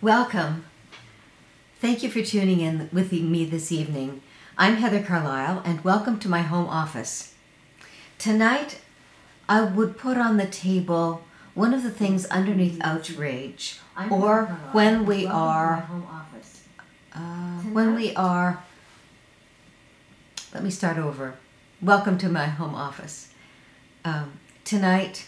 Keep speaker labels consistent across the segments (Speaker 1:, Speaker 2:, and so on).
Speaker 1: Welcome. Thank you for tuning in with me this evening. I'm Heather Carlisle and welcome to my home office. Tonight I would put on the table one of the things underneath OuchRage, or when we are, let me start over. Welcome to my home office. Tonight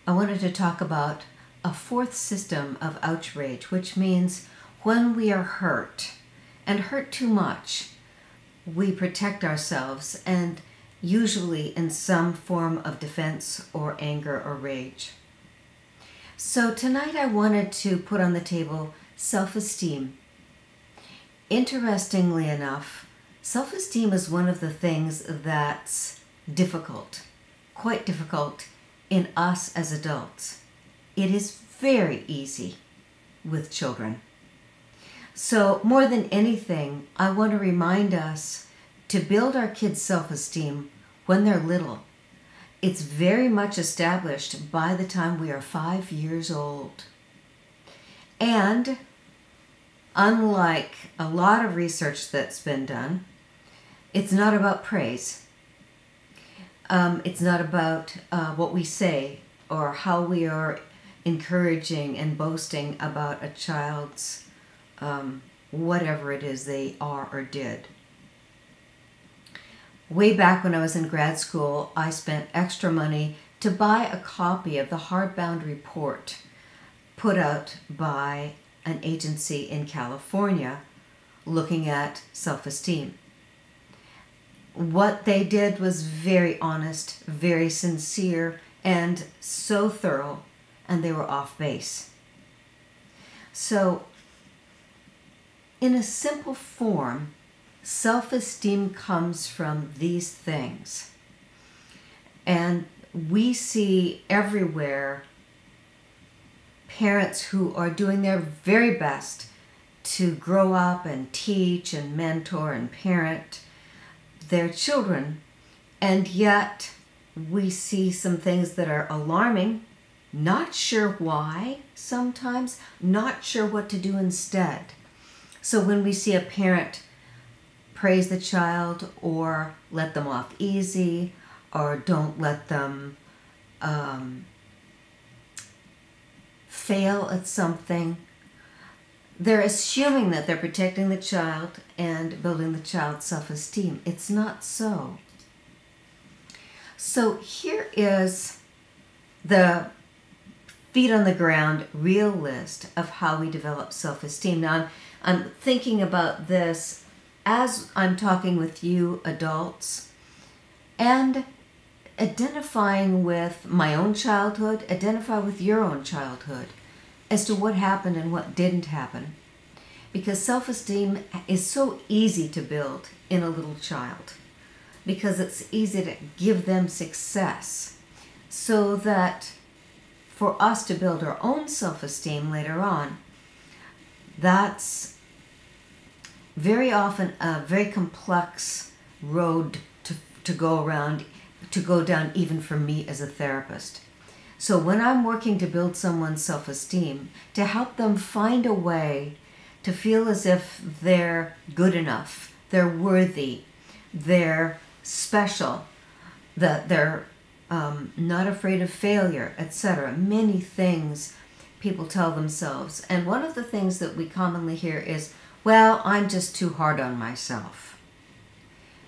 Speaker 1: I wanted to talk about a fourth system of OuchRage, which means when we are hurt, and hurt too much, we protect ourselves, and usually in some form of defense or anger or rage. So tonight I wanted to put on the table self-esteem. Interestingly enough, self-esteem is one of the things that's difficult, quite difficult in us as adults. It is very easy with children. So more than anything, I want to remind us to build our kids' self-esteem when they're little. It's very much established by the time we are 5 years old. And unlike a lot of research that's been done, it's not about praise. It's not about what we say or how we are encouraging and boasting about a child's whatever it is they are or did. Way back when I was in grad school, I spent extra money to buy a copy of the hardbound report put out by an agency in California looking at self-esteem. What they did was very honest, very sincere, and so thorough, and they were off base. So, in a simple form, self-esteem comes from these things. And we see everywhere parents who are doing their very best to grow up and teach and mentor and parent their children, and yet we see some things that are alarming. Not sure why sometimes, not sure what to do instead. So when we see a parent praise the child or let them off easy or don't let them fail at something, they're assuming that they're protecting the child and building the child's self-esteem. It's not so. So here is the feet on the ground real list of how we develop self-esteem. Now I'm thinking about this as I'm talking with you adults and identifying with my own childhood, identify with your own childhood as to what happened and what didn't happen. Because self-esteem is so easy to build in a little child because it's easy to give them success, so that for us to build our own self-esteem later on, that's very often a very complex road to go around, to go down, even for me as a therapist. So when I'm working to build someone's self-esteem, to help them find a way to feel as if they're good enough, they're worthy, they're special, that they're not afraid of failure, etc. Many things people tell themselves. And one of the things that we commonly hear is, well, I'm just too hard on myself.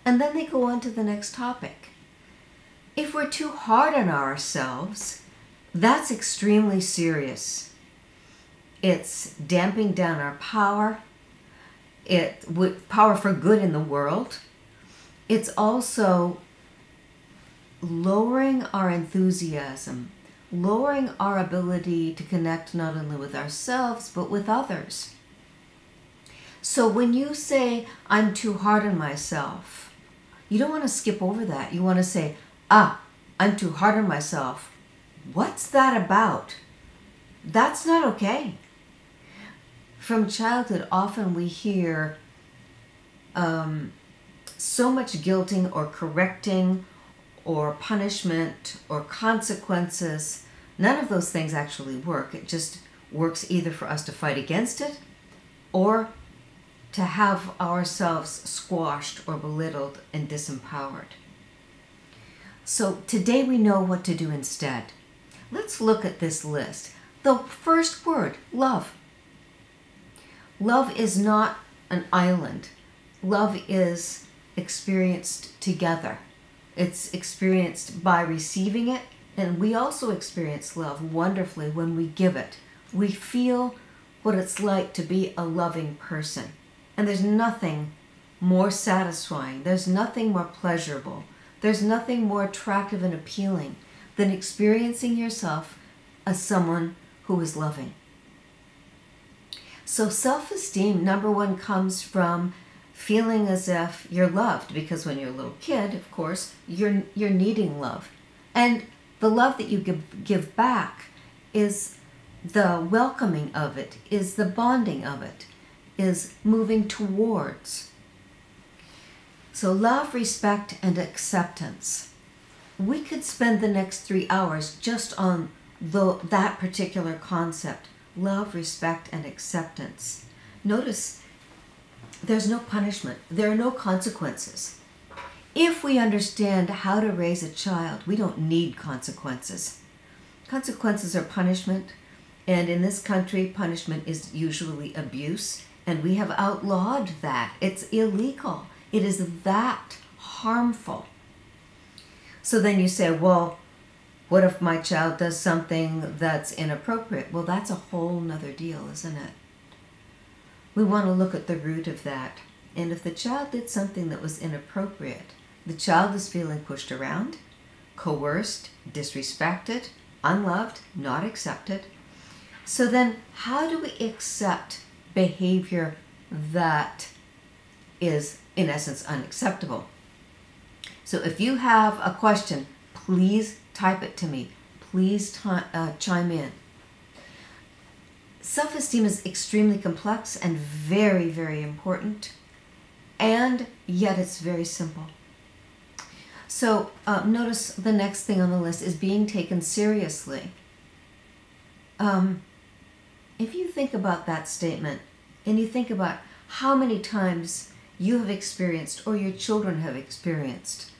Speaker 1: And then they go on to the next topic. If we're too hard on ourselves, that's extremely serious. It's damping down our power, power for good in the world. It's also lowering our enthusiasm, lowering our ability to connect not only with ourselves, but with others. So when you say, I'm too hard on myself, you don't want to skip over that. You want to say, I'm too hard on myself. What's that about? That's not okay. From childhood, often we hear so much guilting or correcting or punishment or consequences. None of those things actually work. It just works either for us to fight against it or to have ourselves squashed or belittled and disempowered. So today we know what to do instead. Let's look at this list. The first word, love. Love is not an island. Love is experienced together. It's experienced by receiving it, and we also experience love wonderfully when we give it. We feel what it's like to be a loving person. And there's nothing more satisfying, there's nothing more pleasurable, there's nothing more attractive and appealing than experiencing yourself as someone who is loving. So self-esteem, number one, comes from feeling as if you're loved, because when you're a little kid, of course, you're needing love. And the love that you give back is the welcoming of it, is the bonding of it, is moving towards. So love, respect, and acceptance. We could spend the next 3 hours just on that particular concept. Love, respect, and acceptance. Notice there's no punishment. There are no consequences. If we understand how to raise a child, we don't need consequences. Consequences are punishment, and in this country, punishment is usually abuse, and we have outlawed that. It's illegal. It is that harmful. So then you say, well, what if my child does something that's inappropriate? Well, that's a whole nother deal, isn't it? We want to look at the root of that. And if the child did something that was inappropriate, the child is feeling pushed around, coerced, disrespected, unloved, not accepted. So then how do we accept behavior that is, in essence, unacceptable? So if you have a question, please type it to me. Please chime in. Self-esteem is extremely complex and very, very important, and yet it's very simple. So notice the next thing on the list is being taken seriously. If you think about that statement, and you think about how many times you have experienced, or your children have experienced,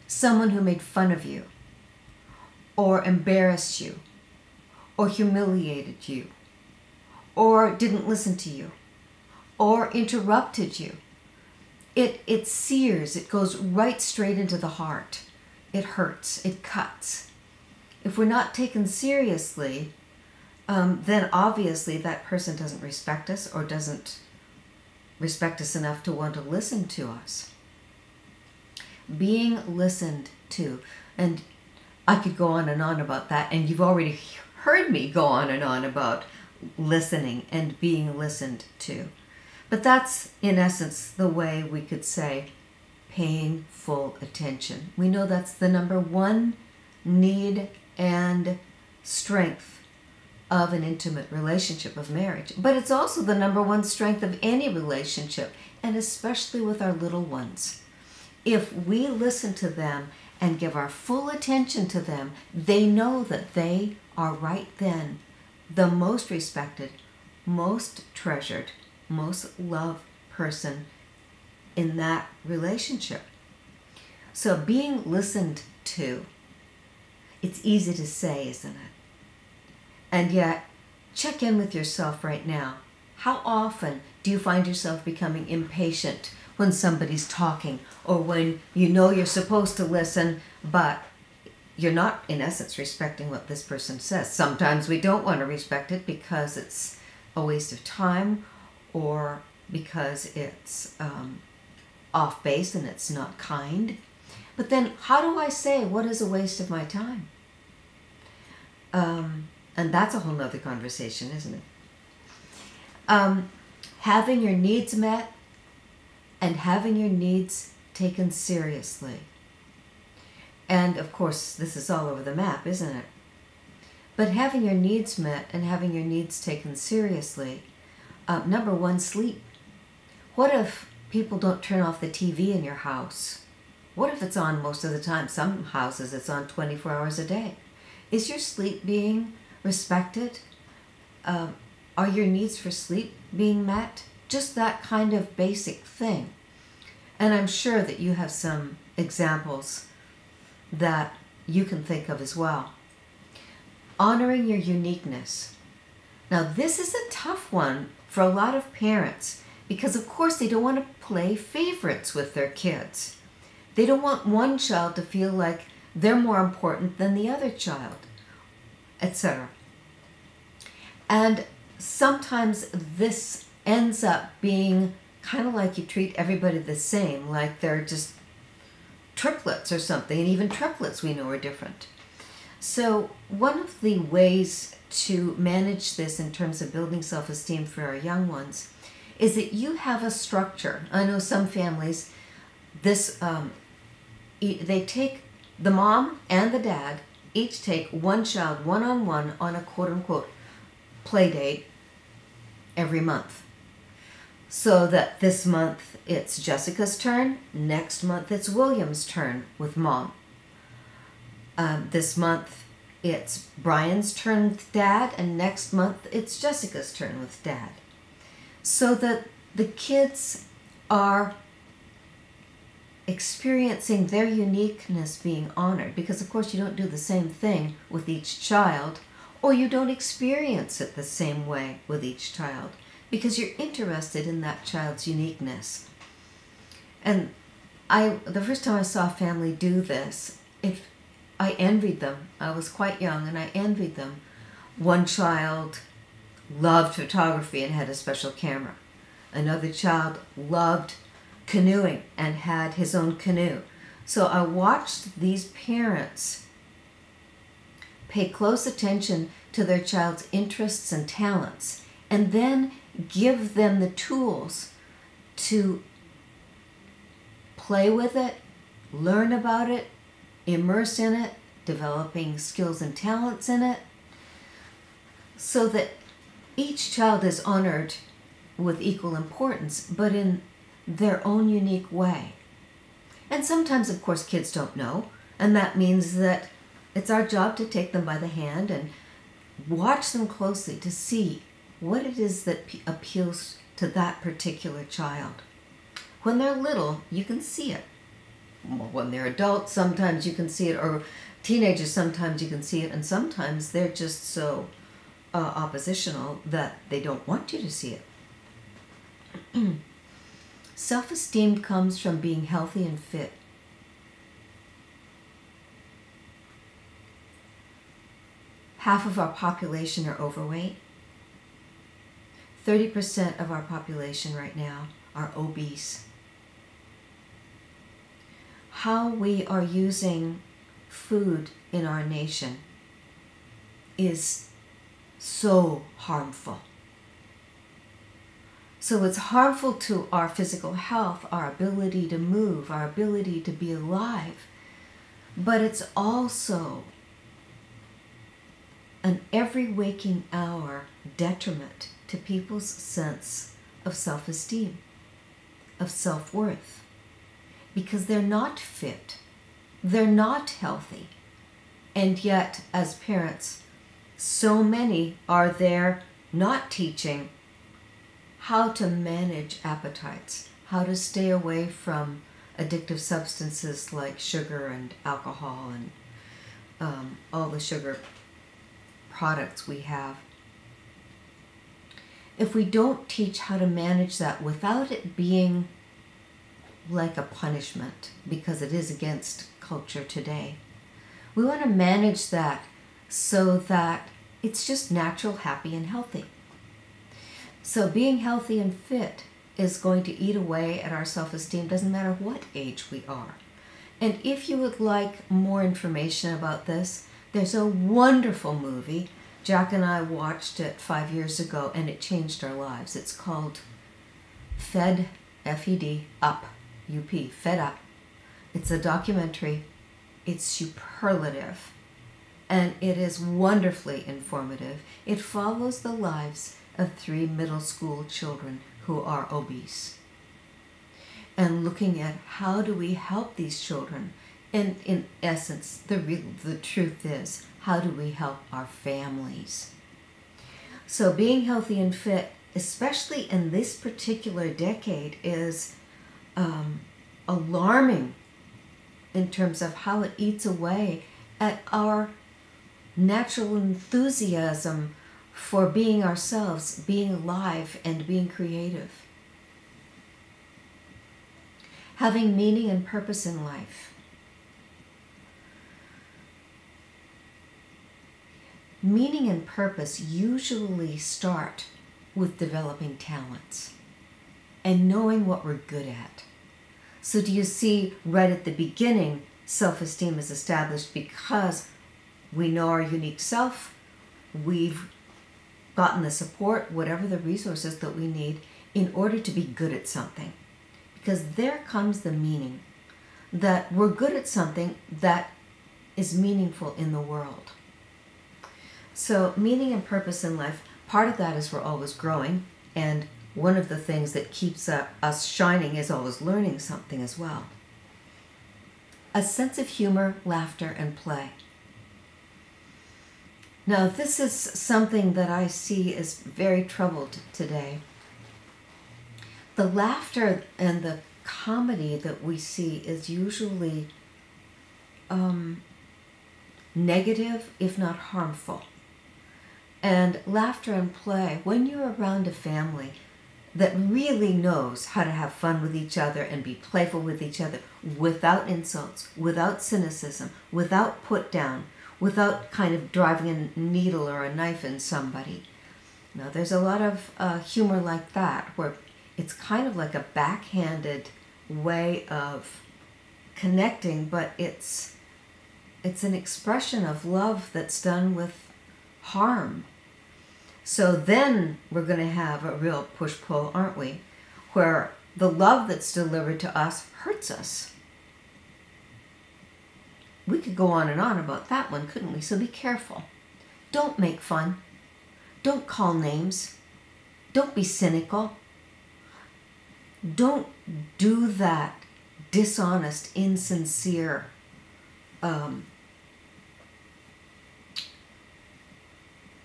Speaker 1: someone who made fun of you, or embarrassed you, or humiliated you, or didn't listen to you, or interrupted you. It sears, it goes right straight into the heart. It hurts, it cuts. If we're not taken seriously, then obviously that person doesn't respect us, or doesn't respect us enough to want to listen to us. Being listened to, and I could go on and on about that, and you've already heard me go on and on about listening and being listened to. But that's, in essence, the way we could say paying full attention. We know that's the number one need and strength of an intimate relationship of marriage. But it's also the number one strength of any relationship, and especially with our little ones. If we listen to them and give our full attention to them, they know that they are right then the most respected, most treasured, most loved person in that relationship. So being listened to, it's easy to say, isn't it? And yet, check in with yourself right now. How often do you find yourself becoming impatient when somebody's talking, or when you know you're supposed to listen, but you're not, in essence, respecting what this person says? Sometimes we don't want to respect it because it's a waste of time, or because it's off base and it's not kind. But then how do I say what is a waste of my time? And that's a whole nother conversation, isn't it? Having your needs met and having your needs taken seriously. And of course, this is all over the map, isn't it? But having your needs met and having your needs taken seriously, number one, sleep. What if people don't turn off the TV in your house? What if it's on most of the time? Some houses it's on 24 hours a day. Is your sleep being respected? Are your needs for sleep being met? Just that kind of basic thing. And I'm sure that you have some examples that you can think of as well. Honoring your uniqueness. Now, this is a tough one for a lot of parents because, of course, they don't want to play favorites with their kids. They don't want one child to feel like they're more important than the other child, etc. And sometimes this ends up being kind of like you treat everybody the same, like they're just triplets or something, and even triplets we know are different. So one of the ways to manage this in terms of building self-esteem for our young ones is that you have a structure. I know some families, they take the mom and the dad, each take one child one-on-one on a quote-unquote play date every month. So that this month it's Jessica's turn, next month it's William's turn with mom. This month it's Brian's turn with dad, and next month it's Jessica's turn with dad. So that the kids are experiencing their uniqueness being honored, because of course you don't do the same thing with each child, or you don't experience it the same way with each child, because you're interested in that child's uniqueness. And the first time I saw a family do this, I envied them. I was quite young and I envied them. One child loved photography and had a special camera. Another child loved canoeing and had his own canoe. So I watched these parents pay close attention to their child's interests and talents, and then give them the tools to play with it, learn about it, immerse in it, developing skills and talents in it, so that each child is honored with equal importance, but in their own unique way. And sometimes, of course, kids don't know, and that means that it's our job to take them by the hand and watch them closely to see what it is that appeals to that particular child. When they're little, you can see it. When they're adults, sometimes you can see it, or teenagers, sometimes you can see it, and sometimes they're just so oppositional that they don't want you to see it. Self-esteem comes from being healthy and fit. Half of our population are overweight. 30% of our population right now are obese. How we are using food in our nation is so harmful. So it's harmful to our physical health, our ability to move, our ability to be alive, but it's also an every waking hour detriment to people's sense of self-esteem, of self-worth, because they're not fit, they're not healthy, and yet as parents, so many are there not teaching how to manage appetites, how to stay away from addictive substances like sugar and alcohol and all the sugar products we have. If we don't teach how to manage that without it being like a punishment, because it is against culture today, we want to manage that so that it's just natural, happy, and healthy. So being healthy and fit is going to eat away at our self-esteem, doesn't matter what age we are. And if you would like more information about this, there's a wonderful movie. Jack and I watched it 5 years ago, and it changed our lives. It's called Fed, F-E-D, Up, U-P, Fed Up. It's a documentary. It's superlative, and it is wonderfully informative. It follows the lives of 3 middle school children who are obese, and looking at how do we help these children. And in essence, the truth is, how do we help our families? So being healthy and fit, especially in this particular decade, is alarming in terms of how it eats away at our natural enthusiasm for being ourselves, being alive, and being creative. Having meaning and purpose in life. Meaning and purpose usually start with developing talents and knowing what we're good at. So do you see right at the beginning, self-esteem is established because we know our unique self, we've gotten the support, whatever the resources that we need in order to be good at something. Because there comes the meaning that we're good at something that is meaningful in the world. So meaning and purpose in life, part of that is we're always growing, and one of the things that keeps us shining is always learning something as well. A sense of humor, laughter, and play. Now, this is something that I see is very troubled today. The laughter and the comedy that we see is usually negative, if not harmful. And laughter and play, when you're around a family that really knows how to have fun with each other and be playful with each other without insults, without cynicism, without put down, without kind of driving a needle or a knife in somebody. Now, there's a lot of humor like that, where it's kind of like a backhanded way of connecting, but it's an expression of love that's done with harm. So then we're going to have a real push-pull, aren't we? Where the love that's delivered to us hurts us. We could go on and on about that one, couldn't we? So be careful. Don't make fun. Don't call names. Don't be cynical. Don't do that dishonest, insincere,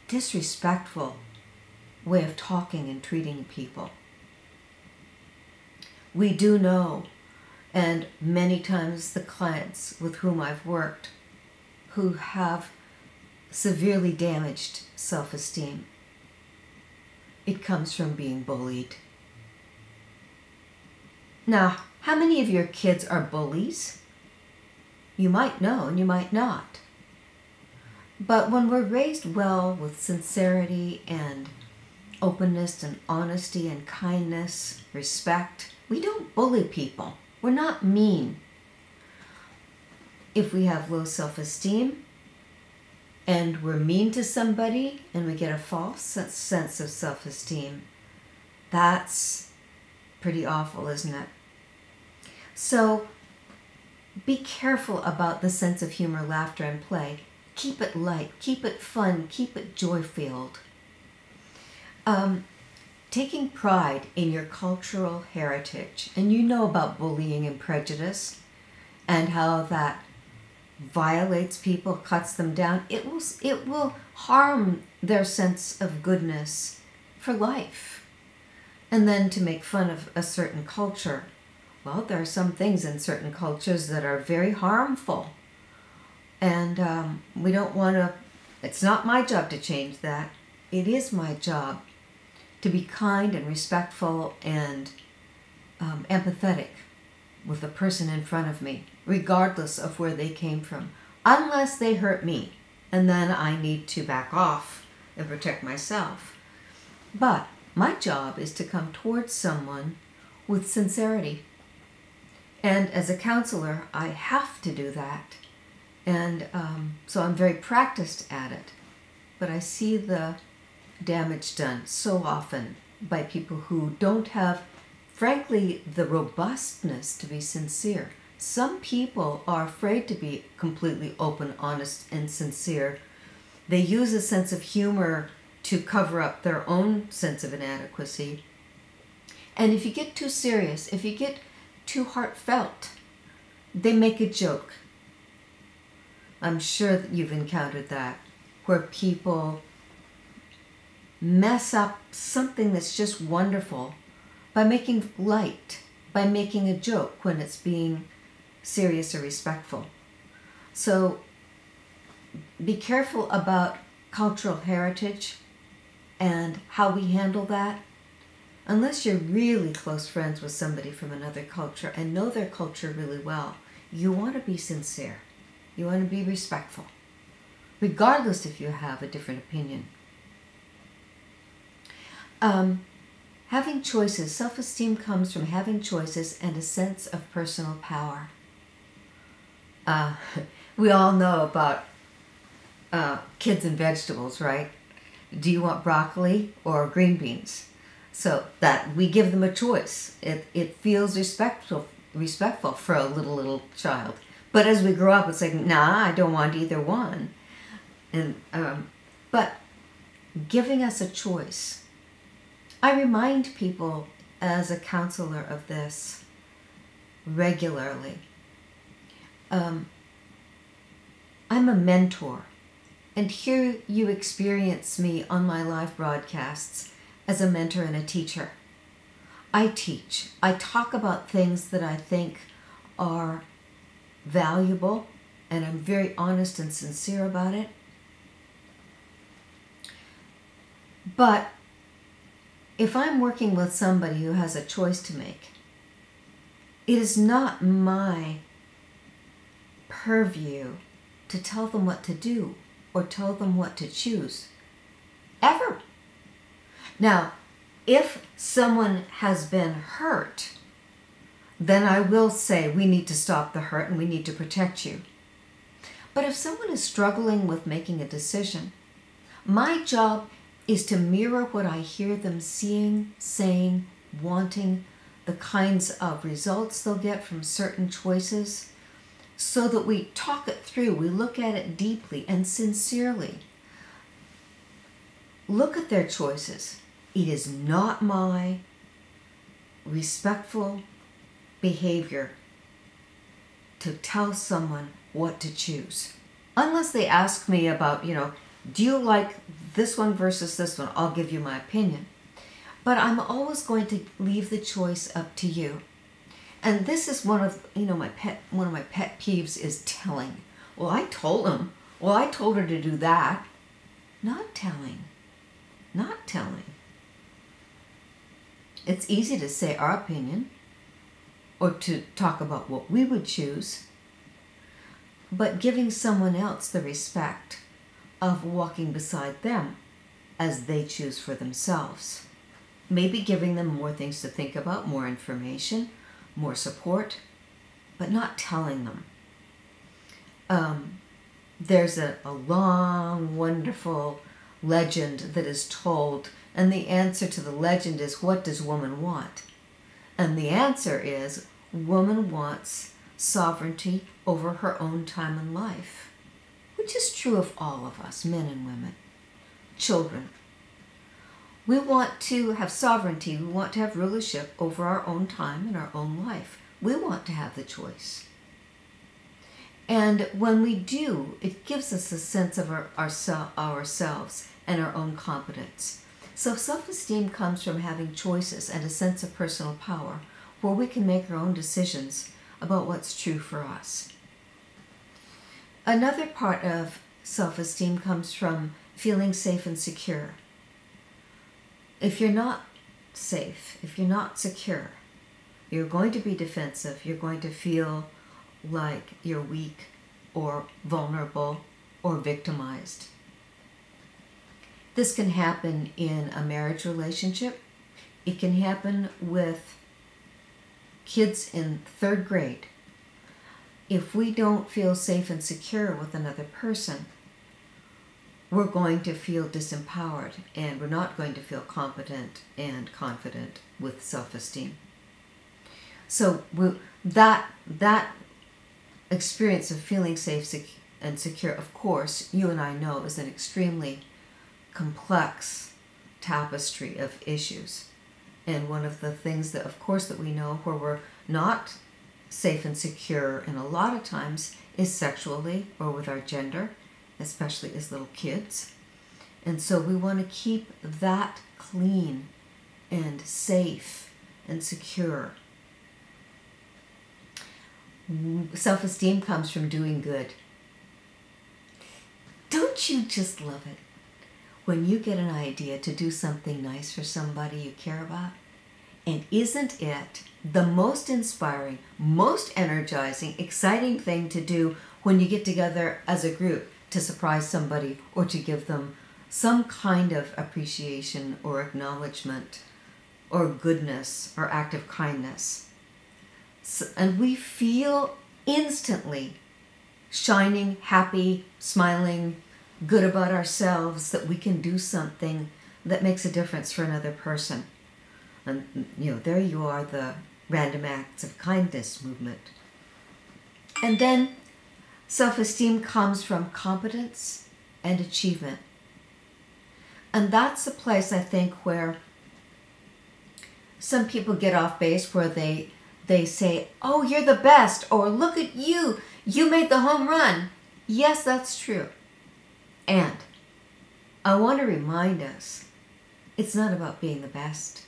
Speaker 1: disrespectful way of talking and treating people. We do know, and many times the clients with whom I've worked who have severely damaged self-esteem, it comes from being bullied. Now, how many of your kids are bullies? You might know and you might not. But when we're raised well with sincerity and openness and honesty and kindness, respect, we don't bully people. We're not mean. If we have low self-esteem and we're mean to somebody and we get a false sense of self-esteem, that's pretty awful, isn't it? So be careful about the sense of humor, laughter, and play. Keep it light, keep it fun, keep it joy-filled. Taking pride in your cultural heritage, and you know about bullying and prejudice and how that violates people, cuts them down. It will harm their sense of goodness for life. And then to make fun of a certain culture, well, there are some things in certain cultures that are very harmful. And we don't want to, it's not my job to change that. It is my job to be kind and respectful and empathetic with the person in front of me, regardless of where they came from, unless they hurt me. And then I need to back off and protect myself. But my job is to come towards someone with sincerity. And as a counselor, I have to do that. And so I'm very practiced at it. But I see the damage done so often by people who don't have, frankly, the robustness to be sincere. Some people are afraid to be completely open, honest, and sincere. They use a sense of humor to cover up their own sense of inadequacy. And if you get too serious, if you get too heartfelt, they make a joke. I'm sure that you've encountered that, where people mess up something that's just wonderful by making light, by making a joke when it's being serious or respectful. So be careful about cultural heritage and how we handle that. Unless you're really close friends with somebody from another culture and know their culture really well, you want to be sincere. You want to be respectful, regardless if you have a different opinion. Having choices. Self-esteem comes from having choices and a sense of personal power. We all know about kids and vegetables, right? Do you want broccoli or green beans? So that we give them a choice. It feels respectful for a little child. But as we grow up, it's like, nah, I don't want either one. And but giving us a choice. I remind people as a counselor of this regularly. I'm a mentor, and here you experience me on my live broadcasts as a mentor and a teacher. I teach. I talk about things that I think are valuable, and I'm very honest and sincere about it. But if I'm working with somebody who has a choice to make, it is not my purview to tell them what to do or tell them what to choose, ever. Now, if someone has been hurt, then I will say we need to stop the hurt and we need to protect you. But if someone is struggling with making a decision, my job is to mirror what I hear them seeing, saying, wanting, the kinds of results they'll get from certain choices, so that we talk it through, we look at it deeply and sincerely. Look at their choices. It is not my respectful behavior to tell someone what to choose. Unless they ask me about, do you like this one versus this one? I'll give you my opinion. But I'm always going to leave the choice up to you. And this is one of my pet peeves is telling. Well, I told him. Well, I told her to do that. Not telling. It's easy to say our opinion or to talk about what we would choose, but giving someone else the respect of walking beside them as they choose for themselves. Maybe giving them more things to think about, more information, more support, but not telling them. There's a long, wonderful legend that is told, and the answer to the legend is, what does woman want? And the answer is, woman wants sovereignty over her own time and life, which is true of all of us, men and women, children. We want to have sovereignty. We want to have rulership over our own time and our own life. We want to have the choice. And when we do, it gives us a sense of ourselves and our own competence. So self-esteem comes from having choices and a sense of personal power where we can make our own decisions about what's true for us. Another part of self-esteem comes from feeling safe and secure. If you're not safe, if you're not secure, you're going to be defensive. You're going to feel like you're weak or vulnerable or victimized. This can happen in a marriage relationship. It can happen with kids in 3rd grade. If we don't feel safe and secure with another person, we're going to feel disempowered, and we're not going to feel competent and confident with self-esteem. So that experience of feeling safe and secure, of course, you and I know is an extremely complex tapestry of issues. And one of the things that, of course, that we know where we're not safe and secure, and a lot of times, is sexually or with our gender, especially as little kids. And so we want to keep that clean and safe and secure. Self-esteem comes from doing good. Don't you just love it when you get an idea to do something nice for somebody you care about? And isn't it the most inspiring, most energizing, exciting thing to do when you get together as a group to surprise somebody or to give them some kind of appreciation or acknowledgement or goodness or act of kindness? So, and we feel instantly shining, happy, smiling, good about ourselves, that we can do something that makes a difference for another person. And, there you are, the random acts of kindness movement. And then self-esteem comes from competence and achievement. And that's a place, I think, where some people get off base, where they say, oh, you're the best, or look at you, you made the home run. Yes, that's true. And I want to remind us, it's not about being the best.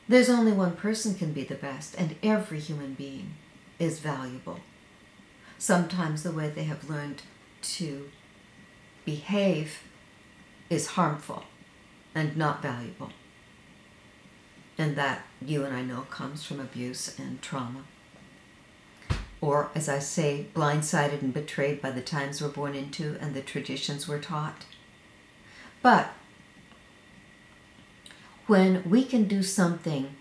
Speaker 1: There's only one person can be the best, and every human being is valuable. Sometimes the way they have learned to behave is harmful and not valuable. And that, you and I know, comes from abuse and trauma. Or, as I say, blindsided and betrayed by the times we're born into and the traditions we're taught. But when we can do something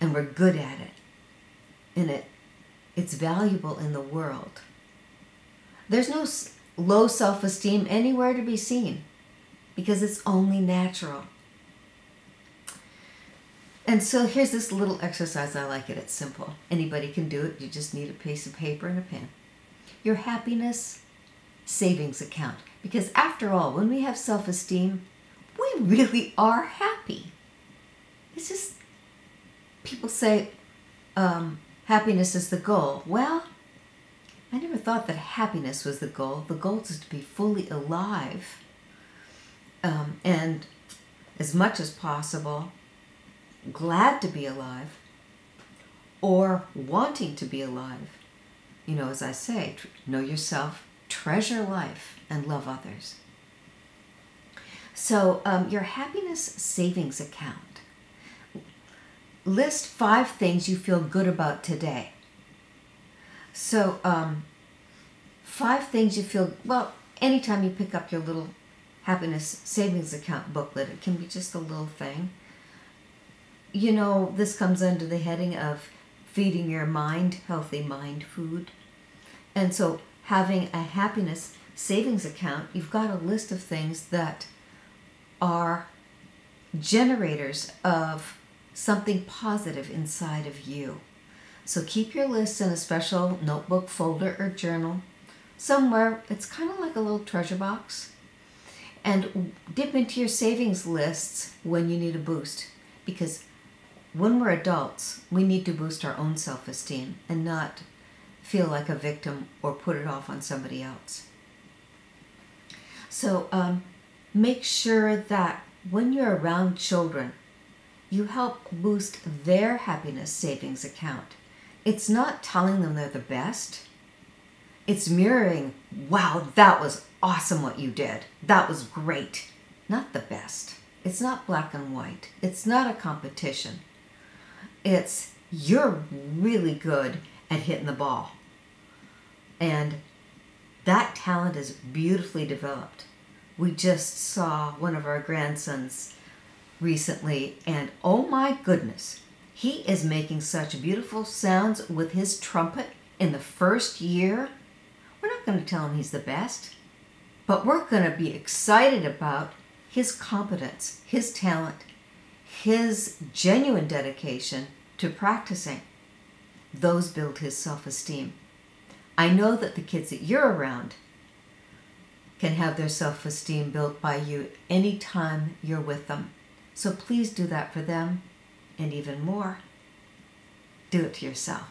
Speaker 1: and we're good at it, and it's valuable in the world, there's no low self-esteem anywhere to be seen, because it's only natural. And so here's this little exercise. I like it. It's simple. Anybody can do it. You just need a piece of paper and a pen. Your happiness savings account. Because after all, when we have self-esteem, we really are happy. It's just, people say happiness is the goal. Well, I never thought that happiness was the goal. The goal is to be fully alive, and as much as possible glad to be alive, or wanting to be alive. As I say, know yourself, treasure life, and love others. So your happiness savings account. List 5 things you feel good about today. So 5 things you feel, well, anytime you pick up your little happiness savings account booklet, it can be just a little thing. This comes under the heading of feeding your mind, healthy mind food. And so having a happiness savings account, you've got a list of things that are generators of something positive inside of you. So keep your lists in a special notebook, folder, or journal. Somewhere, it's kind of like a little treasure box. And dip into your savings lists when you need a boost. Because when we're adults, we need to boost our own self-esteem and not feel like a victim or put it off on somebody else. So make sure that when you're around children, you help boost their happiness savings account. It's not telling them they're the best. It's mirroring, wow, that was awesome what you did. That was great. Not the best. It's not black and white. It's not a competition. It's, you're really good at hitting the ball. And that talent is beautifully developed. We just saw one of our grandsons recently, and oh my goodness, he is making such beautiful sounds with his trumpet in the first year. We're not going to tell him he's the best, but we're going to be excited about his competence, his talent, his genuine dedication to practicing. Those build his self-esteem. I know that the kids that you're around can have their self-esteem built by you anytime you're with them. So please do that for them, and even more, do it to yourself,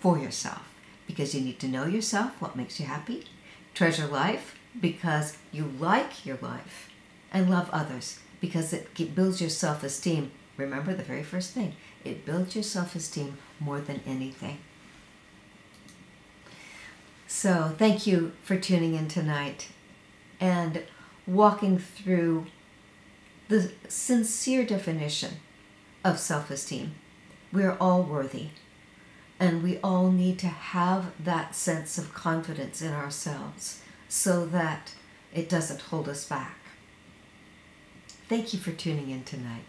Speaker 1: for yourself, because you need to know yourself, what makes you happy, treasure life, because you like your life, and love others because it builds your self-esteem. Remember the very first thing, it builds your self-esteem more than anything. So thank you for tuning in tonight and walking through the sincere definition of self-esteem. We're all worthy, and we all need to have that sense of confidence in ourselves so that it doesn't hold us back. Thank you for tuning in tonight.